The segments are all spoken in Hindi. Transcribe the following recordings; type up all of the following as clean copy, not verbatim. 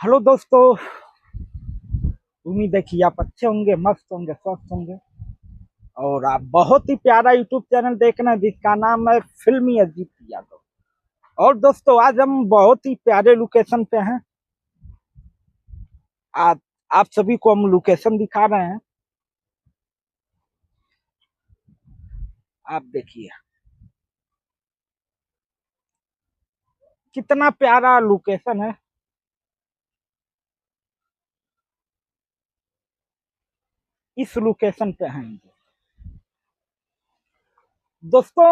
हेलो दोस्तों। उम्मीद है कि आप अच्छे होंगे, मस्त होंगे, स्वस्थ होंगे। और आप बहुत ही प्यारा यूट्यूब चैनल देख रहे हैं जिसका नाम है फिल्मी अजीत यादव। और दोस्तों आज हम बहुत ही प्यारे लोकेशन पे हैं। आज आप सभी को हम लोकेशन दिखा रहे हैं। आप देखिए कितना प्यारा लोकेशन है। इस लोकेशन पे हैं दोस्तों।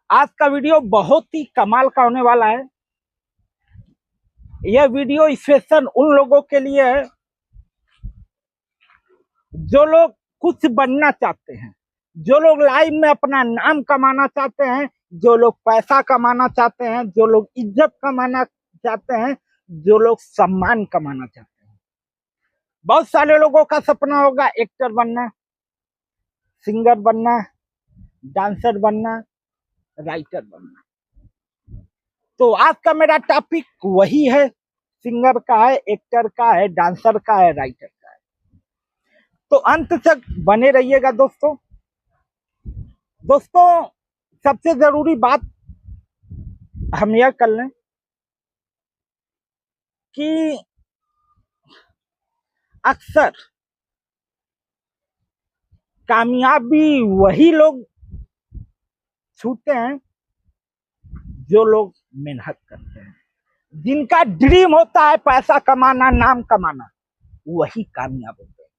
आज का वीडियो बहुत ही कमाल का होने वाला है। यह वीडियो स्पेशल उन लोगों के लिए है जो लोग कुछ बनना चाहते हैं, जो लोग लाइफ में अपना नाम कमाना चाहते हैं, जो लोग पैसा कमाना चाहते हैं, जो लोग इज्जत कमाना चाहते हैं, जो लोग सम्मान कमाना चाहते हैं। बहुत सारे लोगों का सपना होगा एक्टर बनना, सिंगर बनना, डांसर बनना, राइटर बनना। तो आज का मेरा टॉपिक वही है, सिंगर का है, एक्टर का है, डांसर का है, राइटर का है। तो अंत तक बने रहिएगा दोस्तों। दोस्तों सबसे जरूरी बात हम यह कर लें कि अक्सर कामयाबी वही लोग छूते हैं जो लोग मेहनत करते हैं। जिनका ड्रीम होता है पैसा कमाना, नाम कमाना, वही कामयाब होते हैं।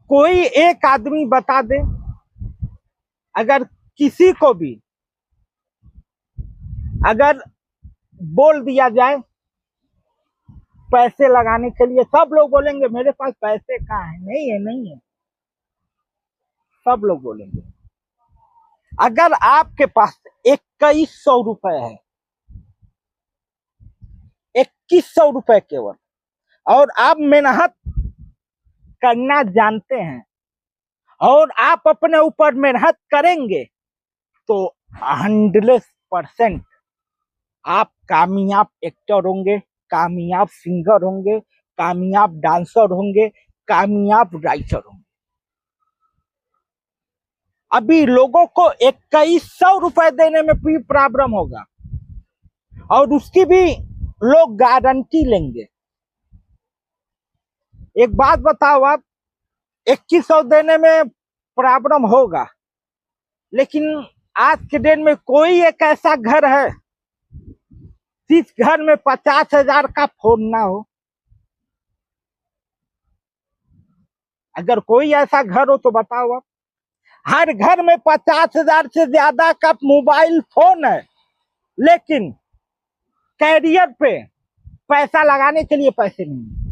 कोई एक आदमी बता दे, अगर किसी को भी अगर बोल दिया जाए पैसे लगाने के लिए, सब लोग बोलेंगे मेरे पास पैसे कहाँ है, नहीं है, नहीं है, सब लोग बोलेंगे। अगर आपके पास 2100 रुपए है, 2100 रुपए केवल, और आप मेहनत करना जानते हैं और आप अपने ऊपर मेहनत करेंगे तो 100% आप कामयाब एक्टर होंगे, कामयाब सिंगर होंगे, कामयाब डांसर होंगे, कामयाब राइटर होंगे। अभी लोगों को 2100 रुपए देने में भी प्रॉब्लम होगा और उसकी भी लोग गारंटी लेंगे। एक बात बताओ, आप 2100 देने में प्रॉब्लम होगा, लेकिन आज के दिन में कोई एक ऐसा घर है जिस घर में 50,000 का फोन ना हो? अगर कोई ऐसा घर हो तो बताओ आप। हर घर में 50,000 से ज्यादा का मोबाइल फोन है, लेकिन कैरियर पे पैसा लगाने के लिए पैसे नहीं।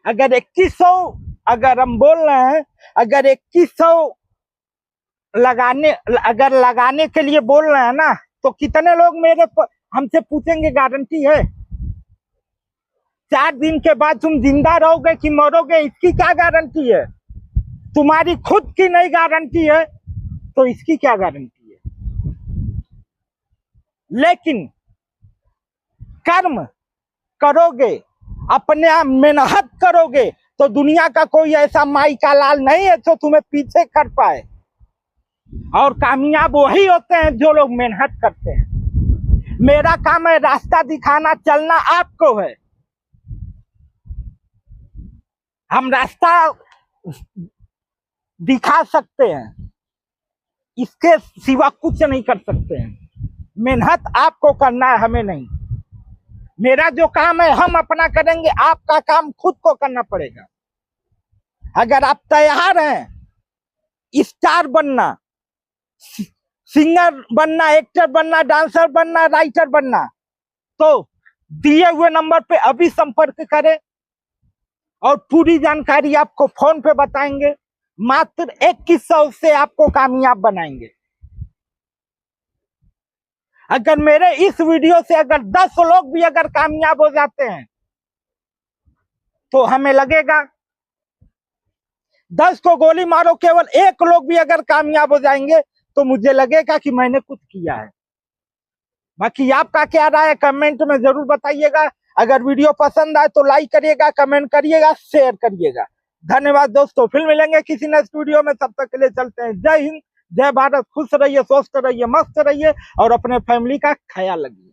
अगर 2100, अगर हम बोल रहे हैं, अगर 2100 लगाने, अगर लगाने के लिए बोल रहे हैं ना, तो कितने लोग हमसे पूछेंगे गारंटी है? 4 दिन के बाद तुम जिंदा रहोगे कि मरोगे, इसकी क्या गारंटी है? तुम्हारी खुद की नहीं गारंटी है तो इसकी क्या गारंटी है? लेकिन कर्म करोगे, अपने आप मेहनत करोगे, तो दुनिया का कोई ऐसा माई का लाल नहीं है जो तुम्हें पीछे कर पाए। और कामयाब वही होते हैं जो लोग मेहनत करते हैं। मेरा काम है रास्ता दिखाना, चलना आपको है। हम रास्ता दिखा सकते हैं, इसके सिवा कुछ नहीं कर सकते हैं। मेहनत आपको करना है, हमें नहीं। मेरा जो काम है हम अपना करेंगे, आपका काम खुद को करना पड़ेगा। अगर आप तैयार हैं स्टार बनना, सिंगर बनना, एक्टर बनना, डांसर बनना, राइटर बनना, तो दिए हुए नंबर पे अभी संपर्क करें और पूरी जानकारी आपको फोन पे बताएंगे। मात्र 2100 से आपको कामयाब बनाएंगे। अगर मेरे इस वीडियो से अगर 10 लोग भी अगर कामयाब हो जाते हैं तो हमें लगेगा 10 को गोली मारो, केवल 1 लोग भी अगर कामयाब हो जाएंगे तो मुझे लगेगा कि मैंने कुछ किया है। बाकी आपका क्या राय है कमेंट में जरूर बताइएगा। अगर वीडियो पसंद आए तो लाइक करिएगा, कमेंट करिएगा, शेयर करिएगा। धन्यवाद दोस्तों, फिर मिलेंगे किसी नेक्स्ट वीडियो में, तब तक के लिए चलते हैं। जय हिंद, जय भारत, खुश रहिए, स्वस्थ रहिए, मस्त रहिए और अपने फैमिली का ख्याल रखिए।